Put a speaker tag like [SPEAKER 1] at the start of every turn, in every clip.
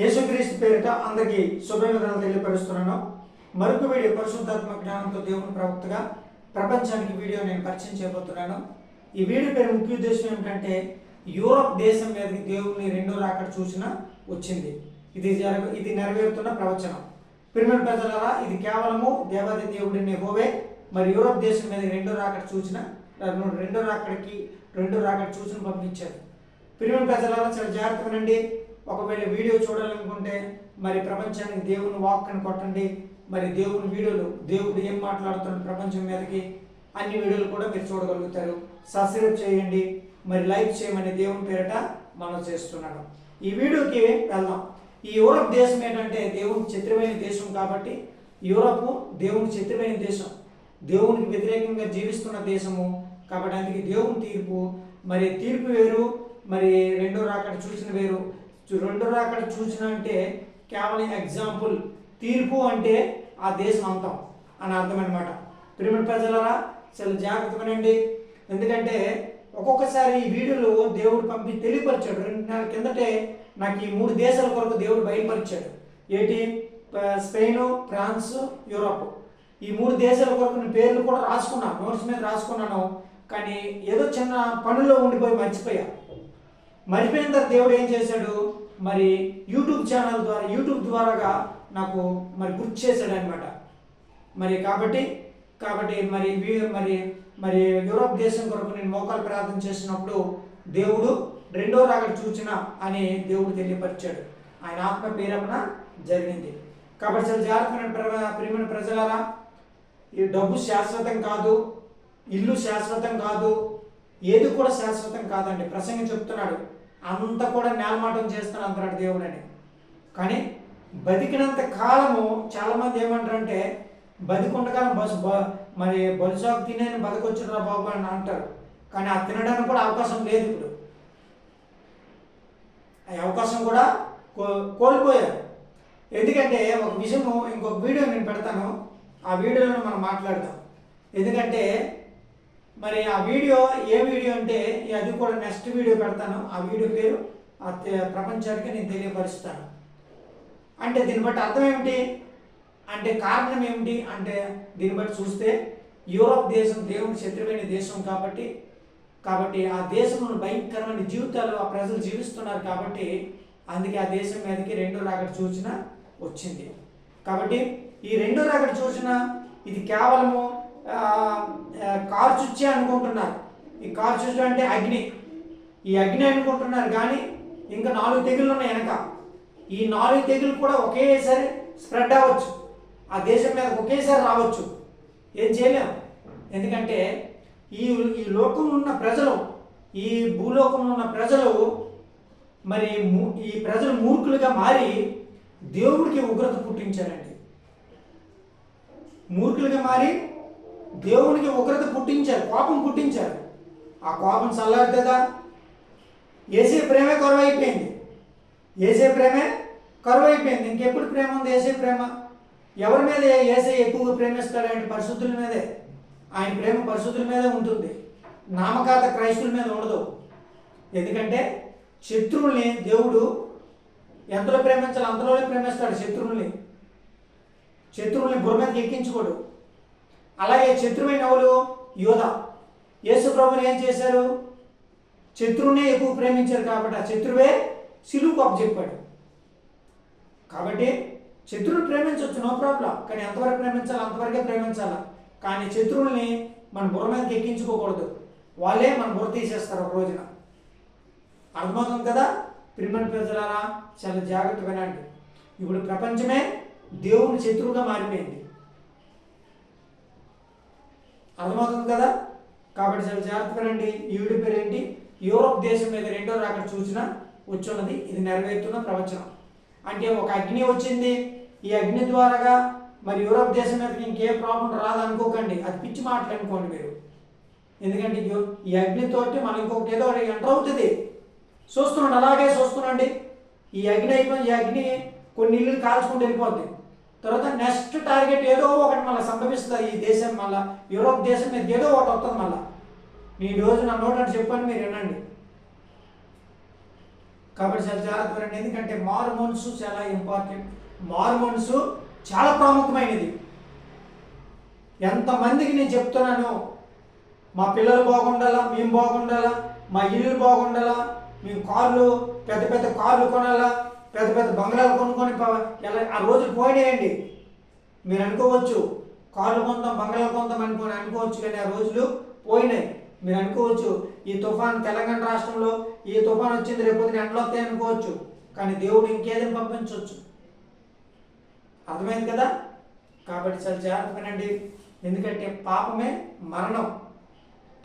[SPEAKER 1] యేసుక్రీస్తు పేరిట అందరికీ శుభవందనాలు తెలియపరుస్తున్నాను. మరొక వీడియో పరిశుద్ధాత్మ జ్ఞానంతో దేవుని ప్రవక్తగా ప్రపంచానికి వీడియో నేను పరిచయం చేయబోతున్నాను. ఈ వీడియో పేరు ముఖ్య ఉద్దేశం ఏమిటంటే యూరోప్ దేశం మీదకి దేవుని రెండో రాకడ సూచన వచ్చింది. ఇది నెరవేరుతున్న ప్రవచనం. ప్రియమైన ప్రజలారా, ఇది కేవలము దేవాది దేవుడిని యెహోవా మరి యూరోప్ దేశం మీద రెండో రాకడ సూచన రెండో రాకడ సూచన పంపించారు. ప్రియమైన ప్రజలారా, చాలా జాగ్రత్తగా వినండి. ఒకవేళ వీడియో చూడాలనుకుంటే మరి ప్రపంచానికి దేవుని వాక్ని కొట్టండి. మరి దేవుని వీడియోలు, దేవుడు ఏం మాట్లాడుతున్న ప్రపంచం మీదకి అన్ని వీడియోలు కూడా మీరు చూడగలుగుతారు. సబ్స్క్రైబ్ చేయండి, మరి లైక్ చేయమని దేవుని పేరిట మనం చేస్తున్నాను. ఈ వీడియోకి వెళ్దాం. ఈ యూరోప్ దేశం ఏంటంటే దేవునికి శత్రువైన దేశం కాబట్టి యూరోప్ దేవునికి శత్రువైన దేశం, దేవునికి వ్యతిరేకంగా జీవిస్తున్న దేశము కాబట్టి అందుకే దేవుని తీర్పు వేరు, మరి రెండో రాకడ సూచన వేరు. రెండో రాకడ సూచన అంటే కేవలం ఎగ్జాంపుల్, తీర్పు అంటే ఆ దేశం అంతం అని అర్థం అనమాట. ప్రియమైన ప్రజలారా, చాలా జాగ్రత్త వినండి. ఎందుకంటే ఒక్కొక్కసారి ఈ వీడియోలో దేవుడు తెలియపరిచాడు. 2 నెలల కిందటే నాకు ఈ 3 దేశాల కొరకు దేవుడు బయలుపరిచాడు. ఏంటి? Spain, France, Europe. ఈ 3 దేశాల కొరకు నేను పేర్లు కూడా రాసుకున్నాను, నోట్స్ మీద రాసుకున్నాను. కానీ ఏదో చిన్న పనుల్లో ఉండిపోయి మర్చిపోయిన తర్వాత దేవుడు ఏం చేశాడు, మరి యూట్యూబ్ ద్వారాగా నాకు మరి గుర్తు చేశాడు అనమాట. మరి కాబట్టి మరి యూరోప్ దేశం కొరకు నేను మోకాలు ప్రార్థన చేసినప్పుడు దేవుడు రెండో రాకడ సూచన అని దేవుడు తెలియపరిచాడు. ఆయన ఆత్మ ప్రేరణ జరిగింది. కాబట్టి చాలా జాగ్రత్తమైన ప్రియమైన ప్రజలారా, ఈ డబ్బు శాశ్వతం కాదు, ఇల్లు శాశ్వతం కాదు, ఏది కూడా శాశ్వతం కాదండి. ప్రసంగం చెప్తున్నాడు, అంత కూడా నేలమాటం చేస్తాను అంటున్నాడు దేవుడు అని. కానీ బతికినంత కాలము చాలామంది ఏమంటారంటే బతికుండగానే మరి బొలిసాకు తినేని బతికొచ్చురా బాబు అని అంటారు. కానీ ఆ తినడానికి కూడా అవకాశం లేదు. ఇప్పుడు ఆ అవకాశం కూడా కోల్పోయారు. ఎందుకంటే ఒక విషయము, ఇంకొక వీడియో నేను పెడతాను, ఆ వీడియోలో మనం మాట్లాడదాం. ఎందుకంటే మరి ఆ వీడియో ఏ వీడియో అంటే అది కూడా నెక్స్ట్ వీడియో పెడతాను. ఆ వీడియో పేరు ప్రపంచానికి నేను తెలియపరుస్తాను. అంటే దీన్ని బట్టి అర్థం ఏమిటి అంటే, కారణం ఏమిటి అంటే, దీన్ని బట్టి చూస్తే యూరోప్ దేశం దేవుని శత్రువైన దేశం కాబట్టి ఆ దేశంలో భయంకరమైన జీవితాలు ఆ ప్రజలు జీవిస్తున్నారు. కాబట్టి అందుకే ఆ దేశం మీదకి రెండో రాకడ సూచన వచ్చింది. కాబట్టి ఈ రెండో రాకడ సూచన ఇది కేవలము కార్చుచ్చే అనుకుంటున్నారు. ఈ కార్చుచ్చ అంటే అగ్ని, ఈ అగ్ని అనుకుంటున్నారు. కానీ ఇంకా 4 తెగుళ్ళు ఉన్నాయి వెనక. ఈ 4 తెగులు కూడా ఒకేసారి స్ప్రెడ్ అవ్వచ్చు, ఆ దేశం మీద ఒకేసారి రావచ్చు. ఏం చేయలేము. ఎందుకంటే ఈ లోకంలో ఉన్న ప్రజలు, ఈ భూలోకంలో ఉన్న ప్రజలు మరి ఈ ప్రజలు మూర్ఖులుగా మారి దేవుడికి ఉగ్రత పుట్టించారండి. మూర్ఖులుగా మారి దేవునికి ఉగ్రత పుట్టించారు, కోపం పుట్టించారు. ఆ కోపం చల్లారుతుందా? ఏసే ప్రేమే కరువైపోయింది. ఇంకెప్పుడు ప్రేమ ఉంది? ఏసే ప్రేమ ఎవరి మీద ఏసే ఎక్కువగా ప్రేమిస్తాడంటే పరిశుద్ధుల మీదే. ఆయన ప్రేమ పరిశుద్ధుల మీదే ఉంటుంది, నామకాత క్రైస్తువుల మీద ఉండదు. ఎందుకంటే శత్రువుల్ని దేవుడు ఎంతలో ప్రేమించాలి అంతలోనే ప్రేమిస్తాడు. శత్రువుల్ని బుర్ర మీదకి ఎక్కించుకోడు. అలాగే శత్రువైన ఎవరు? యోధ. యేసు ప్రభువుని ఏం చేశారు? శత్రువునే ఎక్కువ ప్రేమించారు. కాబట్టి ఆ శత్రువే సిలువుకు అప్పచెప్పాడు. కాబట్టి శత్రువుని ప్రేమించవచ్చు, నో ప్రాబ్లం. కానీ ఎంతవరకు ప్రేమించాలి అంతవరకే ప్రేమించాలి. కానీ శత్రువుల్ని మన బుర్ర మీదకి ఎక్కించుకోకూడదు. వాళ్ళే మన బుర్ర తీసేస్తారు ఒక రోజున. అర్థమవుతుంది కదా? ప్రియమైన ప్రజలారా, చాలా జాగ్రత్తగా వినండి. ఇప్పుడు ప్రపంచమే దేవుని శత్రువుగా మారిపోయింది. అర్థమవుతుంది కదా? కాబట్టి చాలా జాగ్రత్తగా రండి. ఈ వీడియో పేరు ఏంటి? యూరోప్ దేశం మీద రెండో రాకడ సూచన వచ్చున్నది. ఇది నెరవేరుతున్న ప్రవచనం. అంటే ఒక అగ్ని వచ్చింది. ఈ అగ్ని ద్వారాగా మరి యూరోప్ దేశం మీదకి ఇంకే ప్రాబ్లం రాదనుకోకండి. అది పిచ్చి మాటలు అనుకోండి మీరు. ఎందుకంటే ఈ అగ్నితోటి మనం ఇంకొకటి ఏదో ఎంటర్ అవుతుంది. చూస్తున్నాండి, అలాగే చూస్తున్నాండి. ఈ అగ్ని కొన్ని ఇల్లు కాల్చుకుంటూ వెళ్ళిపోద్ది. తర్వాత నెక్స్ట్ టార్గెట్ ఏదో ఒకటి మళ్ళీ సంభవిస్తుంది. ఈ దేశం మళ్ళీ యూరోప్ దేశం మీద ఏదో ఒకటి వస్తుంది. మళ్ళీ ఈ రోజు నా నోట్ అని చెప్పని మీరు వినండి. కాబట్టి చాలా జాగ్రత్తగా రండి. ఎందుకంటే మారు మనసు చాలా ఇంపార్టెంట్. మారు మనసు చాలా ప్రాముఖ్యమైనది. ఎంతమందికి నేను చెప్తున్నాను, మా పిల్లలు బాగుండాలా, మేము బాగుండాలా, మా ఇల్లు బాగుండాలా, మేము కార్లు పెద్ద పెద్ద కార్లు కొనాలా, పెద్ద పెద్ద బంగ్లాలు కొనుక్కొని ఎలా ఆ రోజులు పోయినాయండి. మీరు అనుకోవచ్చు కార్లు కొందాం బంగ్లాలు కొందాం అనుకోవచ్చు, కానీ ఆ రోజులు పోయినాయి. మీరు అనుకోవచ్చు ఈ తుఫాన్ తెలంగాణ రాష్ట్రంలో ఈ తుఫాన్ వచ్చింది, రేపు ఎండలు వస్తాయి అనుకోవచ్చు, కానీ దేవుడు ఇంకేదైనా పంపించవచ్చు. అర్థమైంది కదా? కాబట్టి చాలా జాగ్రత్తగానండి. ఎందుకంటే పాపమే మరణం.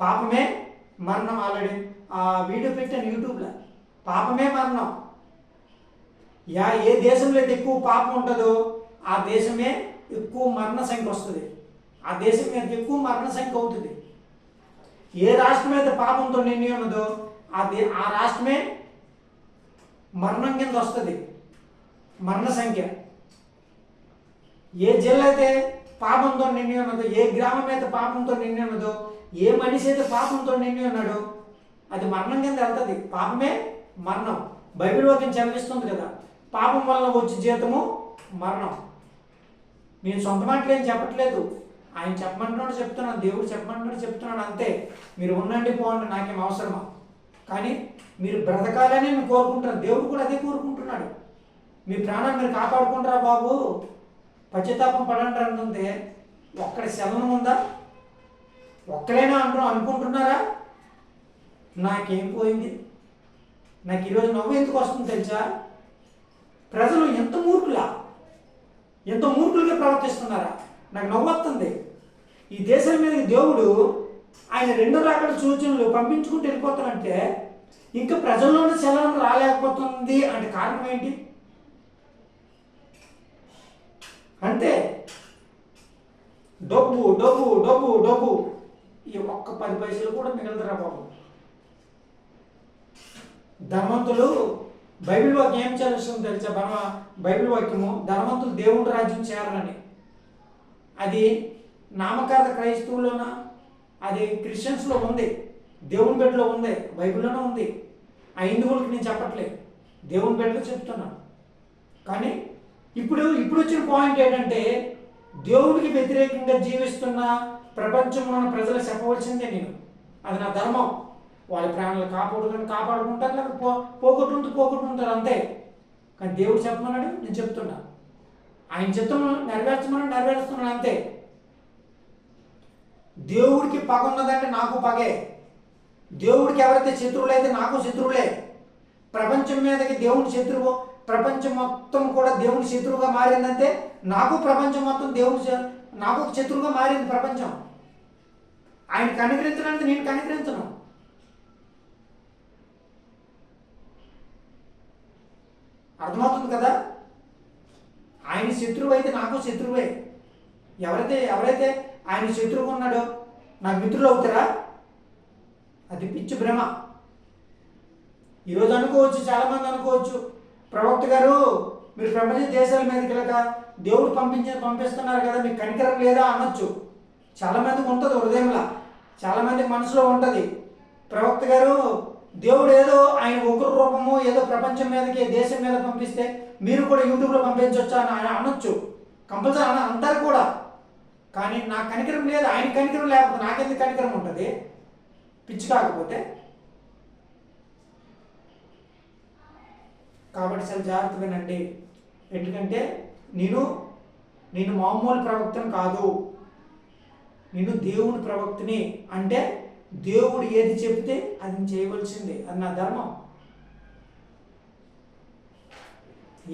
[SPEAKER 1] పాపమే మరణం. ఆల్రెడీ ఆ వీడియో పెట్టాను యూట్యూబ్లో. పాపమే మరణం. ఏ దేశంలో అయితే ఎక్కువ పాపం ఉంటుందో ఆ దేశమే ఎక్కువ మరణ సంఖ్య వస్తుంది. ఆ దేశం మీద ఎక్కువ మరణ సంఖ్య అవుతుంది. ఏ రాష్ట్రం అయితే పాపంతో నిండి ఉన్నదో ఆ రాష్ట్రమే మరణం కింద వస్తుంది, మరణ సంఖ్య. ఏ జిల్లా అయితే పాపంతో నిండి ఉన్నదో, ఏ గ్రామం అయితే పాపంతో నిండి ఉన్నదో, ఏ మనిషి అయితే పాపంతో నిండి ఉన్నాడో అది మరణం కింద వెళ్తుంది. పాపమే మరణం. బైబిల్ వాక్యం చదివిస్తుంది కదా, పాపం వల్ల వచ్చే జీతము మరణం. నేను సొంత మాటలు ఏం చెప్పట్లేదు, ఆయన చెప్పమంటున్నాడు చెప్తున్నాను, దేవుడు చెప్పమంటున్నాడు చెప్తున్నాడు, అంతే. మీరు ఉండండి పోండి, నాకేం అవసరమా? కానీ మీరు బ్రతకాలని నేను కోరుకుంటున్నాను. దేవుడు కూడా అదే కోరుకుంటున్నాడు. మీ ప్రాణాన్ని మీరు కాపాడుకుంటారా బాబు, పశ్చాత్తాపం పడండి అంటుంటే ఒక్కడి శలనం ఉందా? ఒక్కడైనా అనుకుంటున్నారా? నాకేం పోయింది, నాకు ఈరోజు నవ్వు ఎందుకు వస్తుంది తెలుసా? ప్రజలు ఎంత మూర్ఖులుగా ప్రవర్తిస్తున్నారా? నాకు నవ్వు వస్తుంది. ఈ దేశం మీద దేవుడు ఆయన 2 రకాల సూచనలు పంపించుకుంటూ వెళ్ళిపోతానంటే ఇంకా ప్రజల్లోని చలనం రాలేకపోతుంది అంటే కారణం ఏంటి? అంతే. డబ్బు డబ్బు డబ్బు డబ్బు. ఈ ఒక్క 10 పైసలు కూడా మిగలదురా బాబు. ధనవంతులు బైబిల్ వాక్యం ఏం చదువుతుంది తెలుసా? బైబిల్ వాక్యము ధనవంతులు దేవుడి రాజ్యం చేరాలని. అది నామకార్థ క్రైస్తవులోనా, అది క్రిస్టియన్స్లో ఉంది, దేవుని బిడ్డలో ఉంది, బైబిల్లోనే ఉంది. ఆ హిందువులకి నేను చెప్పట్లేదు, దేవుని బిడ్డలో చెప్తున్నాను. కానీ ఇప్పుడు వచ్చిన పాయింట్ ఏంటంటే దేవుడికి వ్యతిరేకంగా జీవిస్తున్న ప్రపంచంలో ఉన్న ప్రజలు చెప్పవలసిందే నేను. అది నా ధర్మం. వాళ్ళ ప్రాణాలు కాపాడుకుంటారు, లేకపోతే పోగొట్టుంటారు అంతే. కానీ దేవుడు చెప్పమన్నాడు, నేను చెప్తున్నా. ఆయన చిత్తము నెరవేరుస్తున్నాడు అంతే. దేవుడికి పగ ఉన్నదంటే నాకు పగే. దేవుడికి ఎవరైతే శత్రువులు అయితే నాకు శత్రువులే. ప్రపంచం మీదకి దేవుని శత్రువు, ప్రపంచం మొత్తం కూడా దేవుని శత్రువుగా మారిందంటే నాకు ప్రపంచం మొత్తం నాకు శత్రువుగా మారింది ప్రపంచం. ఆయన కనికరించడానికి నేను కనికరించను. అర్థమవుతుంది కదా? ఆయన శత్రువు అయితే నాకు శత్రువే. ఎవరైతే ఆయన శత్రువుగా ఉన్నాడో నాకు మిత్రులు అవుతారా? అది పిచ్చి భ్రమ. ఈరోజు అనుకోవచ్చు, చాలామంది అనుకోవచ్చు, ప్రవక్త గారు మీరు ప్రపంచ దేశాల మీదకి వెళ్ళక దేవుడు పంపిస్తున్నారు కదా, మీకు కనికరం లేదా అనొచ్చు. చాలామందికి ఉంటుంది హృదయంలో, చాలామందికి మనసులో ఉంటుంది. ప్రవక్త గారు దేవుడు ఏదో ఆయన ఒకరి రూపము ఏదో ప్రపంచం మీదకి దేశం మీద పంపిస్తే మీరు కూడా యూట్యూబ్లో పంపించవచ్చు అని ఆయన అనొచ్చు. కంపల్సరీ అంటారు కూడా. కానీ నాకు కనికరం లేదు, ఆయన కనికరం లేకపోతే నాకెందుకు కనికరం ఉంటుంది? పిచ్చి కాకపోతే. కాబట్టి చాలా జాగ్రత్తగానండి. ఎందుకంటే నేను మామూలు ప్రవక్తను కాదు, నేను దేవుని ప్రవక్తని. అంటే దేవుడు ఏది చెప్తే అది చేయవలసిందే, అది నా ధర్మం.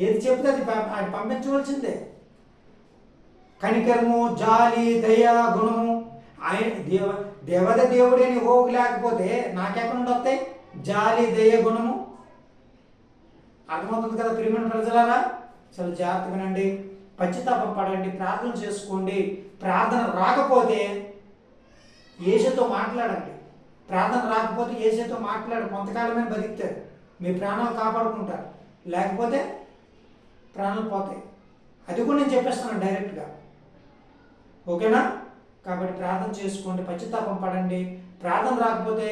[SPEAKER 1] ఏది చెప్తే అది పంపించవలసిందే. కనికరము, జాలి, దయ, గుణము ఆయన దేవుడే హోగు లేకపోతే నాకెక్కడ నుండి వస్తాయి జాలి, దయ, గుణము? అర్థమవుతుంది కదా ప్రియమైన ప్రజలారా? చాలా జాగ్రత్తగానండి. పశ్చాత్తాపం పడండి, ప్రార్థన చేసుకోండి. ప్రార్థన రాకపోతే యేసుతో మాట్లాడండి. ప్రార్థన రాకపోతే యేసుతో మాట్లాడి కొంతకాలమే బతికితారు, మీ ప్రాణాలు కాపాడుకుంటారు. లేకపోతే ప్రాణాలు పోతాయి. అది కూడా నేను చెప్పేస్తున్నాను డైరెక్ట్గా. ఓకేనా? కాబట్టి ప్రార్థన చేసుకోండి, పశ్చాత్తాపం పడండి, ప్రార్థన రాకపోతే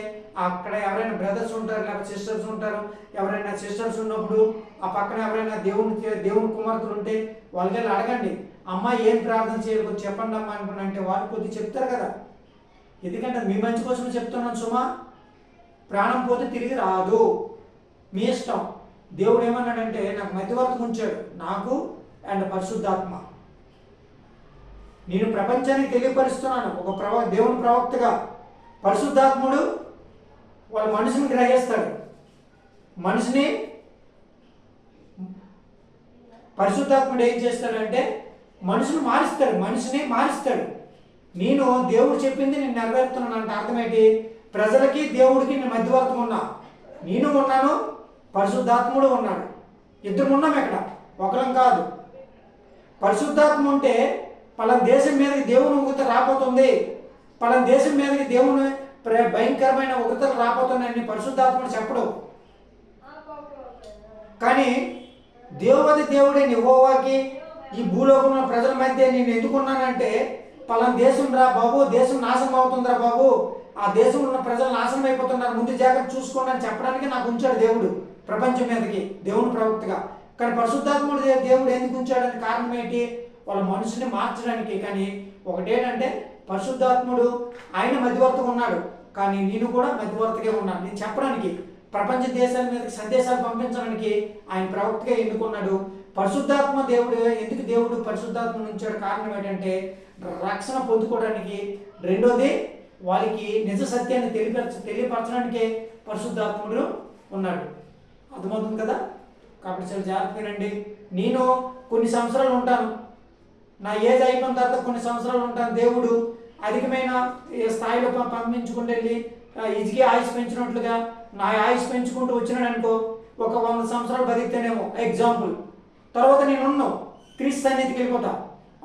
[SPEAKER 1] అక్కడ ఎవరైనా బ్రదర్స్ ఉంటారు, లేకపోతే సిస్టర్స్ ఉంటారు. ఎవరైనా సిస్టర్స్ ఉన్నప్పుడు ఆ పక్కన ఎవరైనా దేవుని కుమార్తెలు ఉంటే వాళ్ళకి వెళ్ళి అడగండి, అమ్మ ఏం ప్రార్థన చేయాలి కొంచెం చెప్పండి అమ్మా అనుకున్నా అంటే వాళ్ళు కొద్దిగా చెప్తారు కదా. ఎందుకంటే మీ మంచి కోసమే చెప్తున్నాను సుమా. ప్రాణం పోతే తిరిగి రాదు, మీ ఇష్టం. దేవుడు ఏమన్నాడంటే నాకు మధ్యవర్తి ఉంచాడు, నాకు అండ్ పరిశుద్ధాత్మ. నేను ప్రపంచానికి తెలియపరుస్తున్నాను ఒక దేవుని ప్రవక్తగా. పరిశుద్ధాత్ముడు వాళ్ళ మనిషిని గ్రహిస్తాడు. మనిషిని పరిశుద్ధాత్ముడు ఏం చేస్తాడంటే మనిషిని మారుస్తాడు. నేను దేవుడు చెప్పింది నేను నెరవేరుతున్నాను అంటే అర్థమేంటి? ప్రజలకి దేవుడికి నేను మధ్యవర్తం ఉన్నా. నేను ఉన్నాను, పరిశుద్ధాత్ముడు ఉన్నాడు. ఇద్దరు ఉన్నాం ఇక్కడ, ఒకరం కాదు. పరిశుద్ధాత్మ ఉంటే పలానా దేశం మీదకి దేవుని ఉగ్రత రాబోతుంది, పలానా దేశం మీదకి దేవుని భయంకరమైన ఉగ్రతలు రాబోతున్నాయని పరిశుద్ధాత్ముడు చెప్పడు. కానీ దేవుడైన యెహోవాకి ఈ భూలోకంలో ప్రజల మధ్య నేను ఎందుకున్నానంటే పలానా దేశం రా బాబు, దేశం నాశనం అవుతుందిరా బాబు, ఆ దేశంలో ఉన్న ప్రజలు నాశనం అయిపోతున్నారు, ముందు జాగ్రత్త చూసుకోండి అని చెప్పడానికి నాకు ఉంచాడు దేవుడు ప్రపంచం మీదకి దేవుని ప్రవక్తగా. కానీ పరిశుద్ధాత్ముడు దేవుడు ఎందుకు ఉంచాడని కారణం ఏంటి? వాళ్ళ మనుషుని మార్చడానికి. కానీ ఒకటేంటంటే పరిశుద్ధాత్ముడు ఆయన మధ్యవర్తిగా ఉన్నాడు, కానీ నేను కూడా మధ్యవర్తిగా ఉన్నాను. నేను చెప్పడానికి ప్రపంచ దేశాల మీదకి సందేశాలు పంపించడానికి ఆయన ప్రవక్తగా ఎన్నుకున్నాడు. పరిశుద్ధాత్మ ఎందుకు దేవుడు పరిశుద్ధాత్మ ఉంచాడు కారణం ఏంటంటే రక్షణ పొందుకోవడానికి. రెండోది వాళ్ళకి నిజ సత్యాన్ని తెలియపరచడానికే పరిశుద్ధాత్ముడు ఉన్నాడు. అర్థమవుతుంది కదా? కాబట్టి చాలా జాగ్రత్తగా రండి. నేను కొన్ని సంవత్సరాలు ఉంటాను, నా ఏజ్ అయిపోయిన తర్వాత కొన్ని సంవత్సరాలు ఉంటాను. దేవుడు అధికమైన స్థాయిలో పంపించుకుంటూ వెళ్ళి ఇదికి ఆయుష్ పెంచినట్లుగా నా ఆయుష్ పెంచుకుంటూ వచ్చినాడు అనుకో, ఒక 100 సంవత్సరాలు బతికితేనేమో ఎగ్జాంపుల్. తర్వాత నేను ఉన్నాను, క్రీస్తు సన్నిధికి వెళ్ళిపోతా,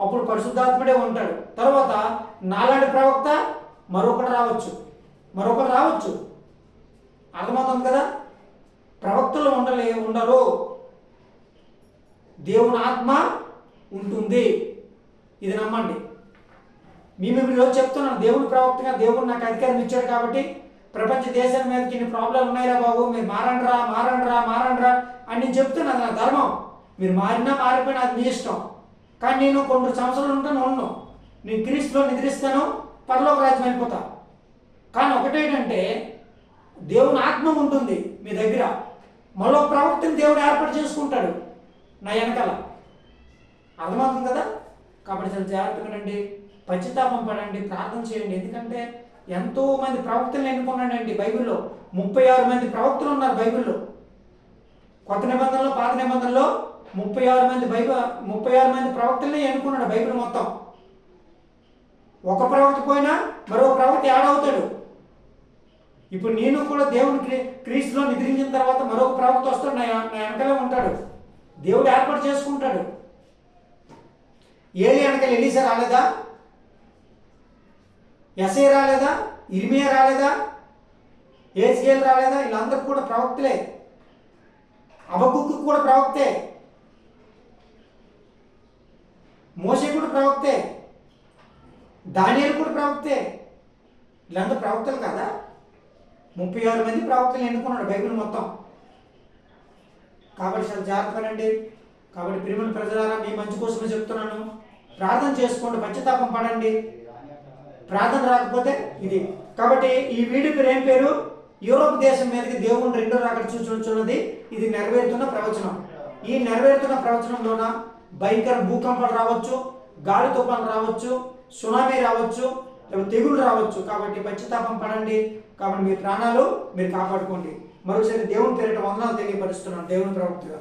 [SPEAKER 1] అప్పుడు పరిశుద్ధాత్ముడే ఉంటాడు. తర్వాత నాలాంటి ప్రవక్త మరొకరు రావచ్చు. అర్థమవుతుంది కదా? ప్రవక్తలు ఉండరు, దేవుని ఆత్మ ఉంటుంది. ఇది నమ్మండి. మేము ఈరోజు చెప్తున్నాను, దేవుని ప్రవక్తగా దేవుడు నాకు అధికారం ఇచ్చాడు కాబట్టి ప్రపంచ దేశాల మీదకి ఇన్ని ప్రాబ్లం ఉన్నాయిరా బాబు, మీరు మారండ్రా అని నేను చెప్తున్నాను. అది నా ధర్మం. మీరు మారిపోయినా అది మీ ఇష్టం. కానీ నేను కొన్ని సంవత్సరాలు ఉన్నాను, నేను క్రీస్తులో నిద్రిస్తాను, పరలోక రాజ్యం వెళ్ళిపోతా. కానీ ఒకటేంటంటే దేవుని ఆత్మ ఉంటుంది మీ దగ్గర, మరో ప్రవక్తని దేవుడు ఏర్పాటు చేసుకుంటాడు నా వెనకాల. అర్థమవుతుంది కదా? కాబట్టి చాలా జాగ్రత్తగా రండి, పశ్చాత్తాపం పడండి, ప్రార్థన చేయండి. ఎందుకంటే ఎంతో మంది ప్రవక్తలను ఎన్నుకున్నాడండి బైబిల్లో. 36 మంది ప్రవక్తలు ఉన్నారు బైబిల్లో. కొత్త నిబంధనలో, పాత నిబంధనలో 36 మంది ప్రవక్తల్ని ఎన్నుకున్నాడు బైబిల్ మొత్తం. ఒక ప్రవక్త పోయినా మరో ప్రవక్త యాడ్ అవుతాడు. ఇప్పుడు నేను కూడా దేవుని క్రీస్తులో నిద్రించిన తర్వాత మరొక ప్రవక్త వస్తాడు, నా వెనకలే ఉంటాడు. దేవుడు ఏర్పాటు చేసుకుంటాడు. ఏలి వెనకాల ఎలీసా రాలేదా? యెషయా రాలేదా? ఇర్మియా రాలేదా? యెహెజ్కేలు రాలేదా? వీళ్ళందరూ కూడా ప్రవక్తలే. హబక్కూకు కూడా ప్రవక్తే, మోషే కూడా ప్రవక్తే, దానియేలు కూడా ప్రవక్తే. వీళ్ళందరూ ప్రవక్తలు కదా? 36 మంది ప్రవక్తలు ఎన్నుకున్నాడు బైబిల్ మొత్తం. కాబట్టి చాలా జాగ్రత్తగానండి. కాబట్టి ప్రియమైన ప్రజలారా, మీ మంచి కోసమే చెప్తున్నాను. ప్రార్థన చేసుకోండి, పశ్చాత్తాపం పడండి. ప్రార్థన రాకపోతే ఇది. కాబట్టి ఈ వీడియో పేరు ఏం పేరు? యూరోప్ దేశం మీదకి దేవుని రెండో రాకడ సూచించున్నది. ఇది నెరవేరుతున్న ప్రవచనం. ఈ నెరవేరుతున్న ప్రవచనంలోన భయంకర భూకంపాలు రావచ్చు, గాలి తుఫాను రావచ్చు, సునామీ రావచ్చు, తెగులు రావచ్చు. కాబట్టి పశ్చాత్తాపం పడండి. కాబట్టి మీ ప్రాణాలు మీరు కాపాడుకోండి. మరోసారి దేవుని పేరిట వందనాలు తెలియపరుస్తున్నాను దేవుని ప్రవక్తగా.